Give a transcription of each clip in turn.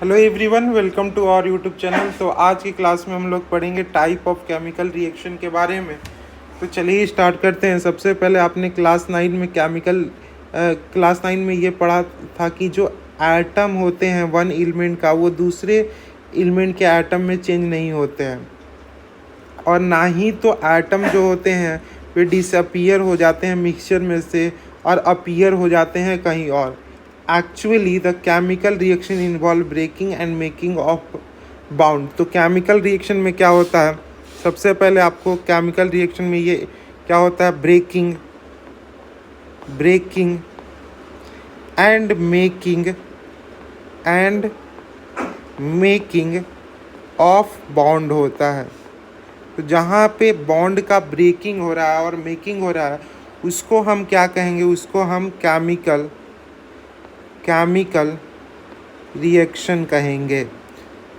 Hello everyone, welcome to our YouTube channel. तो आज की क्लास में हम लोग पढ़ेंगे टाइप ऑफ केमिकल रिएक्शन के बारे में। तो चलिए स्टार्ट करते हैं। सबसे पहले आपने क्लास 9 में ये पढ़ा था कि जो एटम होते हैं वन एलिमेंट का, वो दूसरे एलिमेंट के एटम में चेंज नहीं होते हैं, और ना ही तो एटम जो होते हैं वे डिसअपियर हो जाते हैं मिक्सचर में से और अपीयर हो जाते हैं कहीं और। Actually the chemical reaction involve breaking and making of bound. तो केमिकल रिएक्शन में क्या होता है, सबसे पहले आपको केमिकल रिएक्शन में ये क्या होता है, breaking and making of bound होता है। तो जहाँ पे बॉन्ड का ब्रेकिंग हो रहा है और मेकिंग हो रहा है, उसको हम क्या कहेंगे, उसको हम केमिकल रिएक्शन कहेंगे।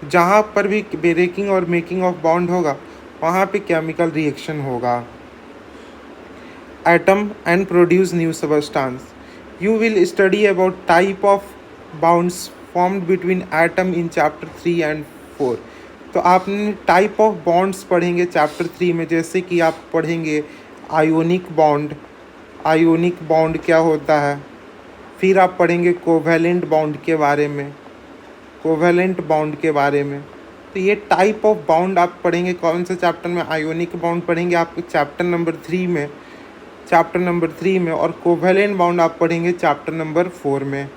जहाँ पर भी ब्रेकिंग और मेकिंग ऑफ बॉन्ड होगा वहाँ पे केमिकल रिएक्शन होगा। Atom and produce new substance. You will study about type of bounds formed between atom in chapter 3 and 4। तो आपने टाइप ऑफ बॉन्ड्स पढ़ेंगे चैप्टर 3 में, जैसे कि आप पढ़ेंगे आयोनिक बॉन्ड क्या होता है। फिर आप पढ़ेंगे कोवेलेंट बॉन्ड के बारे में। तो ये टाइप ऑफ बाउंड आप पढ़ेंगे कौन से चैप्टर में, आयोनिक बाउंड पढ़ेंगे आप चैप्टर नंबर 3 में, और कोवेलेंट बाउंड आप पढ़ेंगे चैप्टर नंबर 4 में।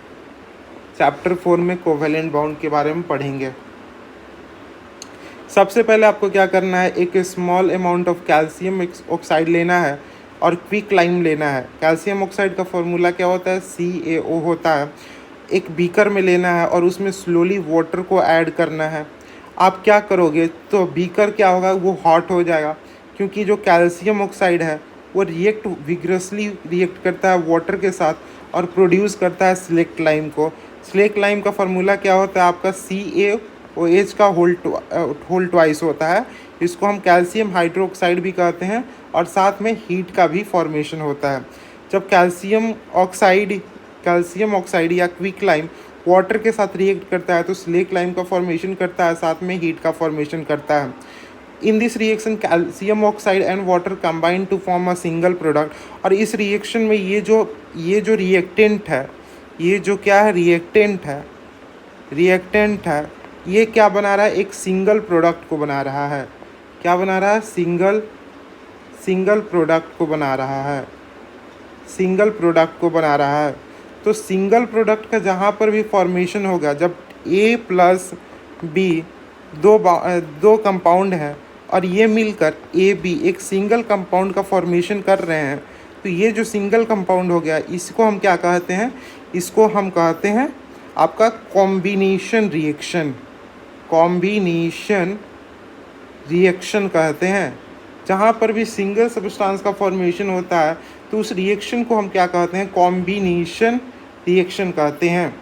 चैप्टर 4 में कोवेलेंट बाउंड के बारे में पढ़ेंगे। सबसे पहले आपको क्या करना है, एक small amount of calcium oxide लेना है और क्विक लाइम लेना है। कैल्शियम ऑक्साइड का फॉर्मूला क्या होता है, CaO होता है। एक बीकर में लेना है और उसमें स्लोली वाटर को ऐड करना है। आप क्या करोगे, तो बीकर क्या होगा, वो हॉट हो जाएगा, क्योंकि जो कैल्शियम ऑक्साइड है वो विग्रसली रिएक्ट करता है वाटर के साथ और प्रोड्यूस करता है स्लेक्ट लाइम को। स्लेक्ट लाइम का फार्मूला क्या होता है आपका, CaOH का होल ट्वाइस होता है। इसको हम कैल्शियम हाइड्रोक्साइड भी कहते हैं, और साथ में हीट का भी फॉर्मेशन होता है। जब कैल्शियम ऑक्साइड या क्विक लाइम वाटर के साथ रिएक्ट करता है तो स्लेक्ट लाइम का फॉर्मेशन करता है, साथ में हीट का फॉर्मेशन करता है। In this reaction calcium oxide and water combine to form a single product. और इस रिएक्शन में ये जो रिएक्टेंट है, ये जो क्या है, रिएक्टेंट है, ये क्या बना रहा है, एक सिंगल प्रोडक्ट को बना रहा है। क्या बना रहा है, सिंगल प्रोडक्ट को बना रहा है। तो सिंगल प्रोडक्ट का जहाँ पर भी फॉर्मेशन होगा, जब A प्लस B दो कंपाउंड हैं और ये मिलकर AB एक सिंगल कंपाउंड का फॉर्मेशन कर रहे हैं, तो ये जो सिंगल कंपाउंड हो गया, इसको हम क्या कहते हैं, इसको हम कहते हैं आपका कॉम्बिनेशन रिएक्शन कहते हैं। जहाँ पर भी सिंगल सब्सटेंस का फॉर्मेशन होता है तो उस रिएक्शन को हम क्या कहते हैं, कॉम्बिनेशन रिएक्शन कहते हैं।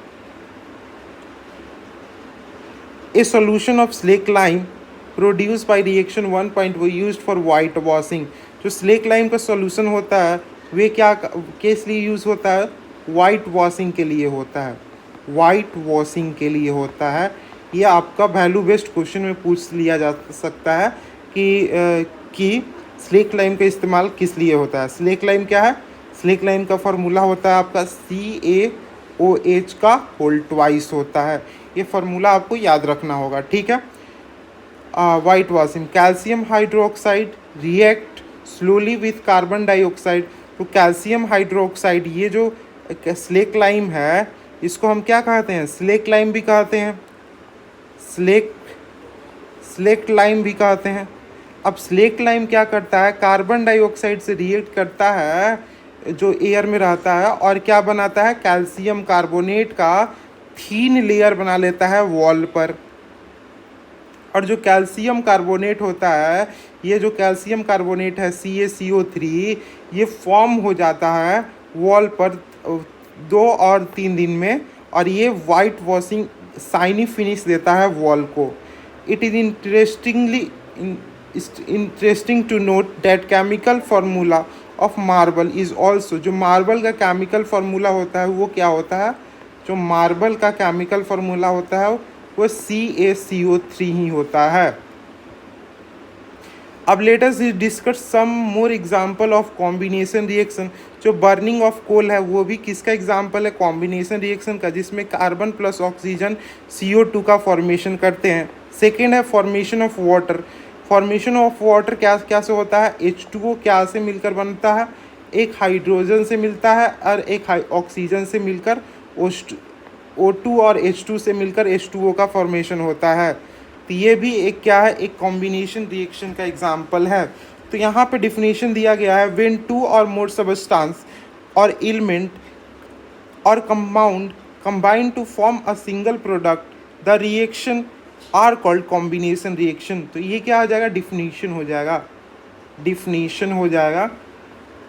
ए solution of slack lime produce by reaction 1.1 used for white washing. जो स्लेक लाइम का सॉल्यूशन होता है वे क्या किस लिए यूज़ होता है, वाइट वॉशिंग के लिए होता है। ये आपका वैल्यू बेस्ड क्वेश्चन में पूछ लिया जा सकता है कि स्लेक लाइम का इस्तेमाल किस लिए होता है। स्लेक लाइम क्या है, स्लेक लाइम का फार्मूला होता है आपका CaOH का होल ट्वाइस होता है। ये फार्मूला आपको याद रखना होगा, ठीक है। White washing, calcium hydroxide react slowly with carbon dioxide. तो कैल्शियम हाइड्रोक्साइड, ये जो स्लेक लाइम है, इसको हम क्या कहते हैं, स्लेक लाइम भी कहते हैं, स्लेक्ट लाइम भी कहते हैं। अब स्लेक्ट लाइम क्या करता है, कार्बन डाइऑक्साइड से रिएक्ट करता है जो एयर में रहता है, और क्या बनाता है, कैल्शियम कार्बोनेट का थीन लेयर बना लेता है वॉल पर। और जो कैल्शियम कार्बोनेट होता है, ये जो कैल्शियम कार्बोनेट है CaCO3, ये फॉर्म हो जाता है वॉल पर 2 और 3 दिन में, और ये वाइट वॉशिंग शाइनी फिनिश देता है वॉल को। It is interesting to note that chemical formula of marble is also. जो मार्बल का केमिकल फार्मूला होता है वो क्या होता है, जो मार्बल का केमिकल फार्मूला होता है वो CaCO3 ही होता है। अब let us discuss some more example of combination reaction. जो बर्निंग ऑफ कोल है वो भी किसका एग्जांपल है, कॉम्बिनेशन रिएक्शन का, जिसमें कार्बन प्लस ऑक्सीजन CO2 का फॉर्मेशन करते हैं। सेकेंड है formation of water. Formation of water क्या क्या से होता है, H2O क्या से मिलकर बनता है, एक हाइड्रोजन से मिलता है और एक ऑक्सीजन से मिलकर O2 और H2 से मिलकर H2O का फॉर्मेशन होता है। तो ये भी एक क्या है, एक कॉम्बिनेशन रिएक्शन का एग्जाम्पल है। तो यहाँ पे डिफिनेशन दिया गया है, व्हेन टू और मोर सबस्टांस और एलिमेंट और compound combine to form a single product, the reaction are called combination reaction। तो ये क्या हो जाएगा, डिफिनीशन हो जाएगा, डिफिनीशन हो जाएगा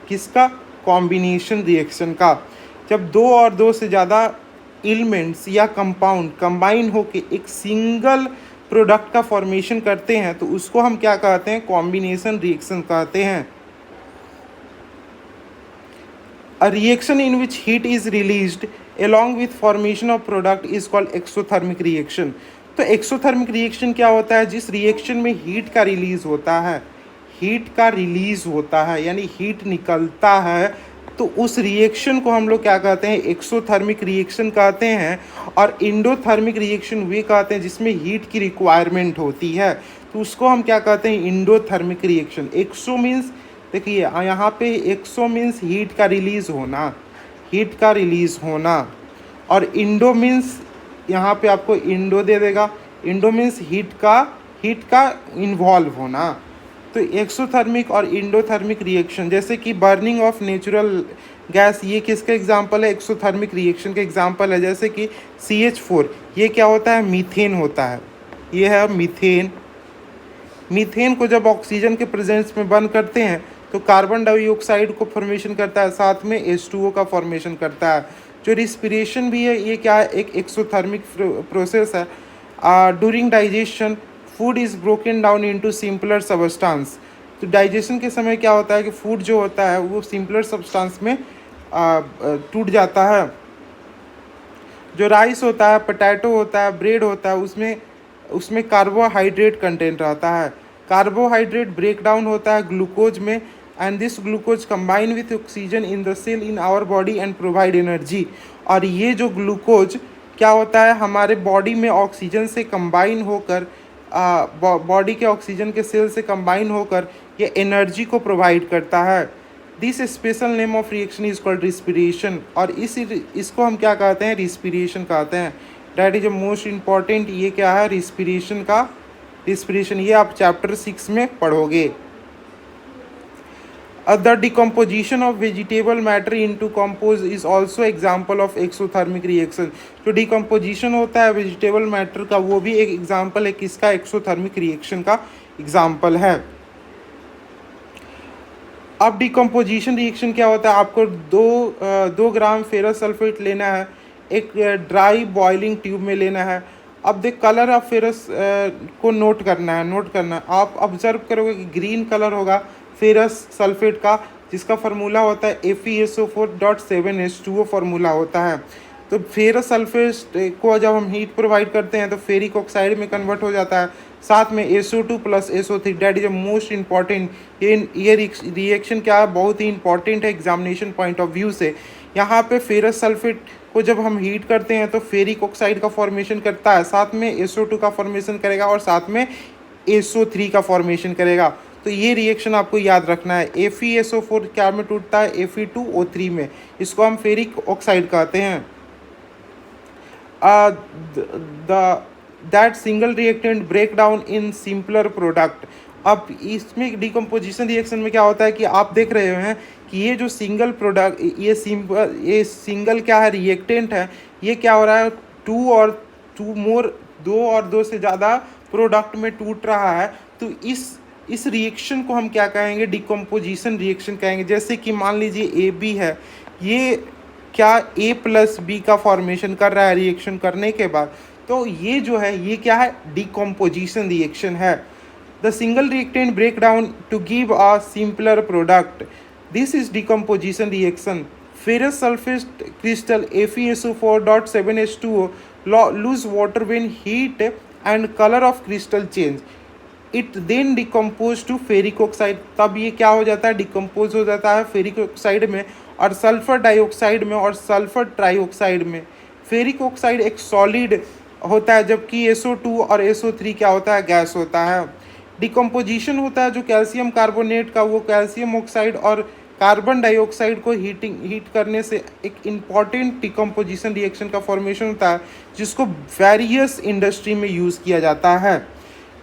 किसका, कॉम्बिनेशन रिएक्शन का। जब दो और दो से ज़्यादा एलिमेंट्स या कंपाउंड कंबाइन होके एक सिंगल प्रोडक्ट का फॉर्मेशन करते हैं तो उसको हम क्या कहते हैं, कॉम्बिनेशन रिएक्शन कहते हैं। A reaction in which heat is released along with formation of product is called exothermic reaction। तो एक्सोथर्मिक रिएक्शन क्या होता है, जिस रिएक्शन में हीट का रिलीज होता है, हीट का रिलीज होता है यानी हीट निकलता है, तो उस रिएक्शन को हम लोग क्या कहते हैं, एक्सोथर्मिक रिएक्शन कहते हैं। और इंडोथर्मिक रिएक्शन वे कहते हैं जिसमें हीट की रिक्वायरमेंट होती है, तो उसको हम क्या कहते हैं, इंडोथर्मिक रिएक्शन। एक्सो मीन्स, देखिए यहाँ पे एक्सो मीन्स हीट का रिलीज होना, हीट का रिलीज होना, और इंडो मीन्स यहाँ पे आपको इंडो दे देगा, इंडो मीन्स हीट का इन्वॉल्व होना। तो एक्सोथर्मिक और इंडोथर्मिक रिएक्शन, जैसे कि बर्निंग ऑफ नेचुरल गैस, ये किसका एग्जांपल है, एक्सोथर्मिक रिएक्शन का एग्जांपल है। जैसे कि CH4, ये क्या होता है, मीथेन होता है, ये है मीथेन। मीथेन को जब ऑक्सीजन के प्रेजेंस में बर्न करते हैं तो कार्बन डाइऑक्साइड को फॉर्मेशन करता है, साथ में H2O का फॉर्मेशन करता है। जो रिस्पिरेशन भी है ये क्या है, एक एक्सोथर्मिक प्रोसेस है। During digestion food is broken down into simpler substance. तो डाइजेशन के समय क्या होता है कि फूड जो होता है वो सिंपलर सब्सटेंस में टूट जाता है। जो राइस होता है, पोटैटो होता है, ब्रेड होता है, उसमें कार्बोहाइड्रेट कंटेंट रहता है। कार्बोहाइड्रेट ब्रेक डाउन होता है ग्लूकोज में, and this glucose combine with oxygen in the cell in our body and provide energy. और ये जो ग्लूकोज क्या होता है, हमारे बॉडी में ऑक्सीजन से कंबाइन होकर, बॉडी के ऑक्सीजन के सेल से कंबाइन होकर ये एनर्जी को प्रोवाइड करता है। This special name of reaction is called respiration. और इसको हम क्या कहते हैं, रिस्पिरेशन कहते हैं। डैट इज मोस्ट इम्पॉर्टेंट, ये क्या है, रिस्पिरेशन का, रिस्पिरेशन ये आप चैप्टर 6 में पढ़ोगे। The decomposition of vegetable matter into compose is also example of exothermic reaction. जो डिकम्पोजिशन होता है वेजिटेबल मैटर का, वो भी एक एग्जाम्पल है किसका, एक्सोथर्मिक रिएक्शन का एग्जाम्पल है। अब डिकम्पोजिशन रिएक्शन क्या होता है, आपको 2 ग्राम फेरस सल्फेट लेना है, एक ड्राई बॉइलिंग ट्यूब में लेना है। अब देख कलर ऑफ फेरस को नोट करना है। आप ऑब्जर्व करोगे कि ग्रीन कलर होगा फेरस सल्फेट का, जिसका फार्मूला होता है FeSO4.7H2O फार्मूला होता है। तो फेरस सल्फेट को जब हम हीट प्रोवाइड करते हैं तो फेरिक ऑक्साइड में कन्वर्ट हो जाता है, साथ में SO2 + SO3, that is a most important. ये रिएक्शन क्या है, बहुत ही इंपॉर्टेंट है एग्जामिनेशन पॉइंट ऑफ व्यू से। यहाँ पे फेरस सल्फेट को जब हम हीट करते हैं तो फेरिक ऑक्साइड का फॉर्मेशन करता है, साथ में SO2 का फॉर्मेशन करेगा और साथ में SO3 का फॉर्मेशन करेगा। तो ये रिएक्शन आपको याद रखना है। FeSO4 क्या में टूटता है, Fe2O3 में, इसको हम फेरिक ऑक्साइड कहते हैं। That single reactant break down in simpler product. अब इसमें डिकम्पोजिशन रिएक्शन में क्या होता है कि आप देख रहे हैं कि ये जो सिंगल प्रोडक्ट, ये सिंगल क्या है, रिएक्टेंट है, ये क्या हो रहा है, 2 और 2 से ज़्यादा प्रोडक्ट में टूट रहा है। तो इस रिएक्शन को हम क्या कहेंगे, डिकम्पोजिशन रिएक्शन कहेंगे। जैसे कि मान लीजिए AB है, ये क्या A + B का फॉर्मेशन कर रहा है रिएक्शन करने के बाद, तो ये जो है ये क्या है, डिकम्पोजिशन रिएक्शन है। The single reactant break down to give a simpler product, this is decomposition reaction. Ferrous sulfate crystal FeSO4.7H2O lose water when heat and color of crystal change. It then decompose to ferric oxide. तब ये क्या हो जाता है, decompose हो जाता है ferric oxide में और सल्फर डाइऑक्साइड में और सल्फर ट्राइऑक्साइड में। फेरिक ऑक्साइड एक सॉलिड होता है जबकि SO2 और SO3 क्या होता है, गैस होता है। डिकम्पोजिशन होता है जो कैल्शियम कार्बोनेट का, वो कैल्शियम ऑक्साइड और कार्बन डाइऑक्साइड को हीट करने से एक इम्पॉर्टेंट डिकम्पोजिशन रिएक्शन का फॉर्मेशन होता है जिसको वेरियस इंडस्ट्री में यूज़ किया जाता है।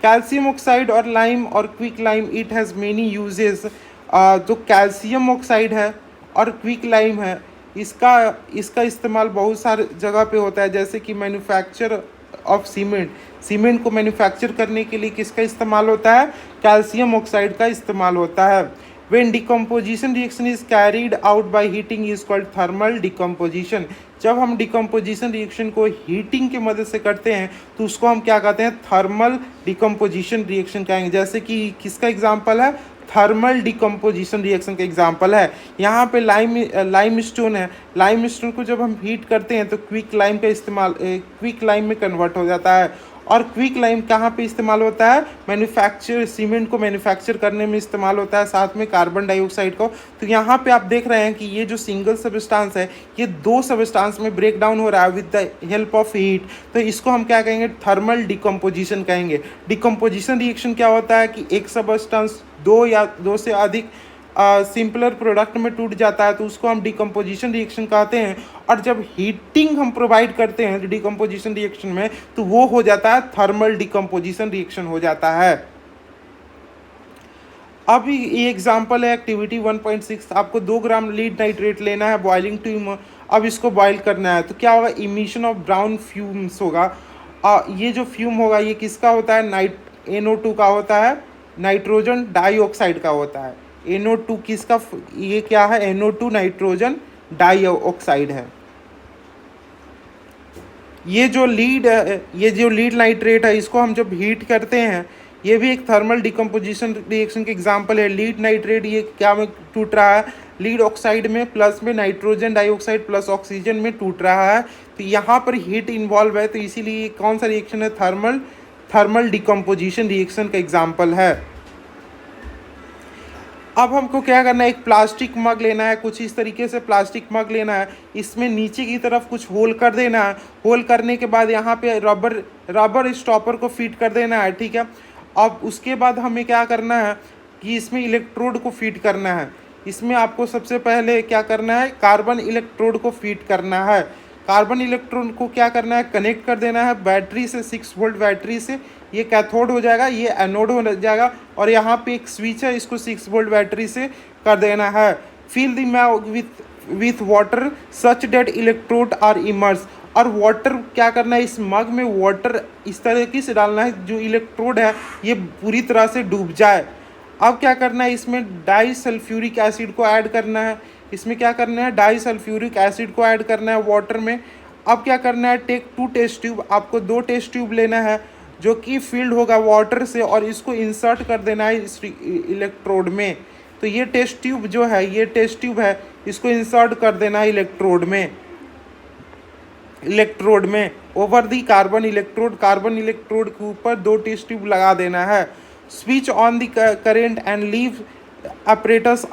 कैल्शियम ऑक्साइड और लाइम और quick lime, it has many uses. जो कैल्शियम ऑक्साइड है और क्विक लाइम है, इसका इस्तेमाल बहुत सारे जगह पे होता है, जैसे कि मैन्युफैक्चर ऑफ सीमेंट को मैन्युफैक्चर करने के लिए किसका इस्तेमाल होता है, कैल्शियम ऑक्साइड का इस्तेमाल होता है। When decomposition reaction is carried out by heating is called thermal decomposition। जब हम डिकम्पोजिशन रिएक्शन को हीटिंग के मदद से करते हैं तो उसको हम क्या कहते हैं, थर्मल डिकम्पोजिशन रिएक्शन कहेंगे। जैसे कि किसका एग्जांपल है, थर्मल डिकम्पोजिशन रिएक्शन का एग्जांपल है। यहाँ पे लाइम स्टोन है, लाइम स्टोन को जब हम हीट करते हैं तो क्विक लाइम का इस्तेमाल क्विक लाइम में कन्वर्ट हो जाता है। और क्विक लाइम कहाँ पे इस्तेमाल होता है, सीमेंट को मैन्युफैक्चर करने में इस्तेमाल होता है, साथ में कार्बन डाइऑक्साइड को। तो यहाँ पे आप देख रहे हैं कि ये जो सिंगल सबस्टांस है ये दो सबस्टांस में ब्रेक डाउन हो रहा है with the help of heat. तो इसको हम क्या कहेंगे, थर्मल डिकम्पोजिशन कहेंगे। डिकम्पोजिशन रिएक्शन क्या होता है कि एक सबस्टांस दो या दो से अधिक सिंपलर प्रोडक्ट में टूट जाता है तो उसको हम डिकम्पोजिशन रिएक्शन कहते हैं। और जब हीटिंग हम प्रोवाइड करते हैं डिकम्पोजिशन रिएक्शन में तो वो हो जाता है थर्मल डिकम्पोजिशन रिएक्शन हो जाता है। अब ये एग्जांपल है एक्टिविटी 1.6। आपको 2 ग्राम लीड नाइट्रेट लेना है बॉइलिंग टू, अब इसको बॉयल करना है तो क्या होगा, इमिशन ऑफ ब्राउन फ्यूम्स होगा। ये जो फ्यूम होगा ये किसका होता है, NO2 का होता है, नाइट्रोजन डाइऑक्साइड का होता है। NO2 किसका, ये क्या है, NO2 नाइट्रोजन डाइऑक्साइड है। ये जो लीड नाइट्रेट है इसको हम जब हीट करते हैं ये भी एक थर्मल डिकम्पोजिशन रिएक्शन के एग्जांपल है। लीड नाइट्रेट ये क्या में टूट रहा है, लीड ऑक्साइड में प्लस में नाइट्रोजन डाइऑक्साइड प्लस ऑक्सीजन में टूट रहा है। तो यहाँ पर हीट इन्वॉल्व है तो इसीलिए कौन सा रिएक्शन है, थर्मल डिकम्पोजिशन रिएक्शन का एग्जाम्पल है। अब हमको क्या करना है, एक प्लास्टिक मग लेना है, कुछ इस तरीके से प्लास्टिक मग लेना है, इसमें नीचे की तरफ कुछ होल कर देना है। होल करने के बाद यहाँ पे रबर स्टॉपर को फिट कर देना है, ठीक है। अब उसके बाद हमें क्या करना है कि इसमें इलेक्ट्रोड को फिट करना है। इसमें आपको सबसे पहले क्या करना है, कार्बन इलेक्ट्रोड को फिट करना है। कार्बन इलेक्ट्रोड को क्या करना है, कनेक्ट कर देना है बैटरी से, 6 वोल्ट बैटरी से। ये कैथोड हो जाएगा, ये एनोड हो जाएगा और यहाँ पे एक स्विच है, इसको 6 वोल्ट बैटरी से कर देना है। Fill the mug with water such that electrode are immerse. और वाटर क्या करना है, इस मग में वाटर इस तरीके से डालना है जो इलेक्ट्रोड है ये पूरी तरह से डूब जाए। अब क्या करना है, इसमें डाई सल्फ्यूरिक एसिड को ऐड करना है। इसमें क्या करना है, डाई सल्फ्यूरिक एसिड को ऐड करना है वाटर में। अब क्या करना है, टेक 2 टेस्ट ट्यूब, आपको 2 टेस्ट ट्यूब लेना है जो कि फील्ड होगा वाटर से और इसको इंसर्ट कर देना है इस इलेक्ट्रोड में। तो ये टेस्ट ट्यूब जो है, ये टेस्ट ट्यूब है, इसको इंसर्ट कर देना है इलेक्ट्रोड में ओवर दी कार्बन इलेक्ट्रोड के ऊपर 2 टेस्ट ट्यूब लगा देना है। Switch on the current and leave apparatus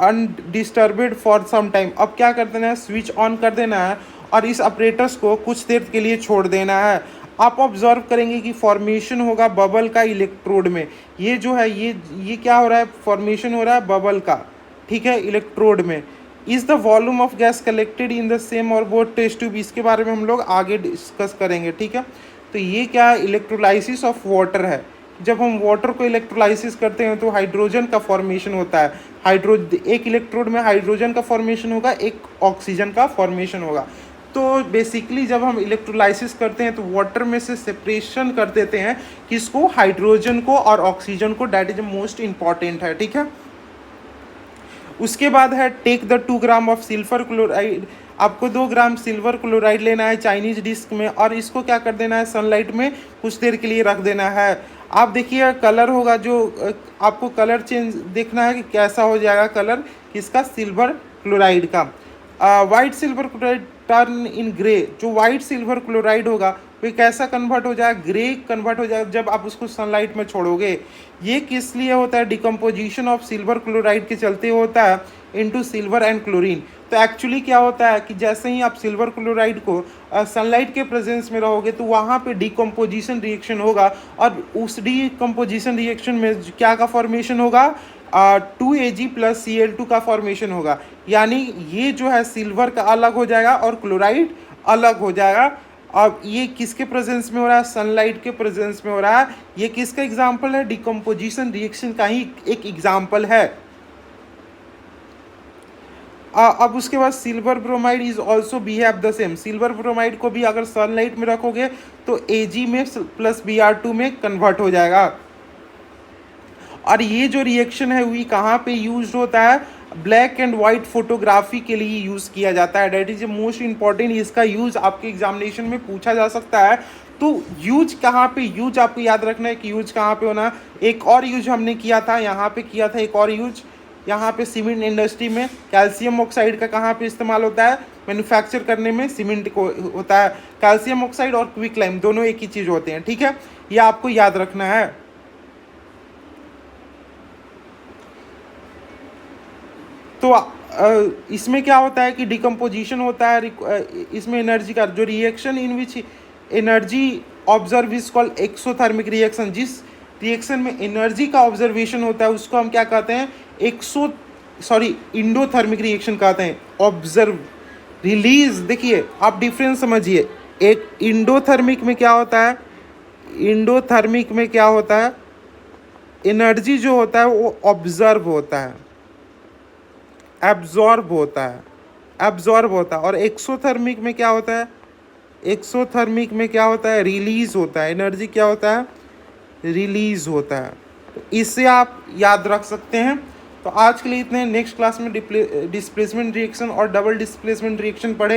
undisturbed for some time. अब क्या कर देना है, स्विच ऑन कर देना है और इस अपरेटस को कुछ देर के लिए छोड़ देना है। आप ऑब्जर्व करेंगे कि फॉर्मेशन होगा बबल का इलेक्ट्रोड में। ये जो है ये क्या हो रहा है, फॉर्मेशन हो रहा है बबल का, ठीक है, इलेक्ट्रोड में। Is the volume of gas collected in the same और बोथ टेस्ट ट्यूब, इसके बारे में हम लोग आगे डिस्कस करेंगे, ठीक है। तो ये क्या है, इलेक्ट्रोलाइसिस ऑफ वाटर है। जब हम वाटर को इलेक्ट्रोलाइसिस करते हैं तो हाइड्रोजन का फॉर्मेशन होता है। एक इलेक्ट्रोड में हाइड्रोजन का फॉर्मेशन होगा, एक ऑक्सीजन का फॉर्मेशन होगा। तो बेसिकली जब हम इलेक्ट्रोलाइसिस करते हैं तो वाटर में से सेपरेशन कर देते हैं किसको, हाइड्रोजन को और ऑक्सीजन को। डैट इज मोस्ट इंपॉर्टेंट है, ठीक है। उसके बाद है take the 2 gram of silver chloride. आपको 2 ग्राम सिल्वर क्लोराइड लेना है चाइनीज डिस्क में और इसको क्या कर देना है, सनलाइट में कुछ देर के लिए रख देना है। आप देखिए कलर होगा, जो आपको कलर चेंज देखना है कि कैसा हो जाएगा कलर किसका, सिल्वर क्लोराइड का। White silver chloride turn in grey, जो वाइट सिल्वर क्लोराइड होगा वो कैसा कन्वर्ट हो जाएगा, ग्रे कन्वर्ट हो जाएगा जब आप उसको सनलाइट में छोड़ोगे। ये किस लिए होता है, डिकम्पोजिशन ऑफ सिल्वर क्लोराइड के चलते होता है इनटू सिल्वर एंड क्लोरीन। तो एक्चुअली क्या होता है कि जैसे ही आप सिल्वर क्लोराइड को सनलाइट के प्रेजेंस में रहोगे तो वहाँ पे डिकम्पोजिशन रिएक्शन होगा, और उस डिकम्पोजिशन रिएक्शन में क्या का फॉर्मेशन होगा, 2Ag प्लस Cl2 का फॉर्मेशन होगा। यानी ये जो है सिल्वर का अलग हो जाएगा और क्लोराइड अलग हो जाएगा। अब ये किसके प्रेजेंस में हो रहा है, सनलाइट के प्रेजेंस में हो रहा है। ये किसका एग्जाम्पल है, डिकम्पोजिशन रिएक्शन का ही एक एग्जाम्पल है। अब उसके बाद silver bromide is also behave the same. Silver bromide को भी अगर सनलाइट में रखोगे तो Ag में प्लस Br2 में कन्वर्ट हो जाएगा। और ये जो रिएक्शन है वही कहाँ पे यूज होता है, ब्लैक एंड वाइट फोटोग्राफी के लिए यूज़ किया जाता है। डेट इज मोस्ट इंपॉर्टेंट, इसका यूज़ आपके एग्जामिनेशन में पूछा जा सकता है। तो यूज कहाँ पे, यूज आपको याद रखना है कि यूज कहाँ पे होना। एक और यूज हमने किया था, यहाँ पे किया था एक और यूज, यहाँ पे सीमेंट इंडस्ट्री में कैल्शियम ऑक्साइड का कहाँ पे इस्तेमाल होता है, मैन्युफैक्चर करने में सीमेंट को होता है। कैल्शियम ऑक्साइड और क्विक लाइम दोनों एक ही चीज़ होते हैं, ठीक है, ये आपको याद रखना है। तो इसमें क्या होता है कि डिकम्पोजिशन होता है, इसमें एनर्जी का जो reaction in which energy observe is called exothermic reaction. जिस रिएक्शन में एनर्जी का ऑब्जर्वेशन होता है उसको हम क्या कहते हैं, इंडोथर्मिक रिएक्शन कहते हैं। ऑब्जर्व रिलीज, देखिए आप डिफरेंस समझिए, एक इंडोथर्मिक में क्या होता है, इंडोथर्मिक में क्या होता है, एनर्जी जो होता है वो ऑब्जर्व होता है, एब्जॉर्ब होता है। और एक्सोथर्मिक में क्या होता है, एक्सोथर्मिक में क्या होता है, रिलीज होता है। एनर्जी क्या होता है, रिलीज होता है। तो इससे आप याद रख सकते हैं। तो आज के लिए इतने, नेक्स्ट क्लास में डिस्प्लेसमेंट रिएक्शन और डबल डिस्प्लेसमेंट रिएक्शन पढ़ेंगे।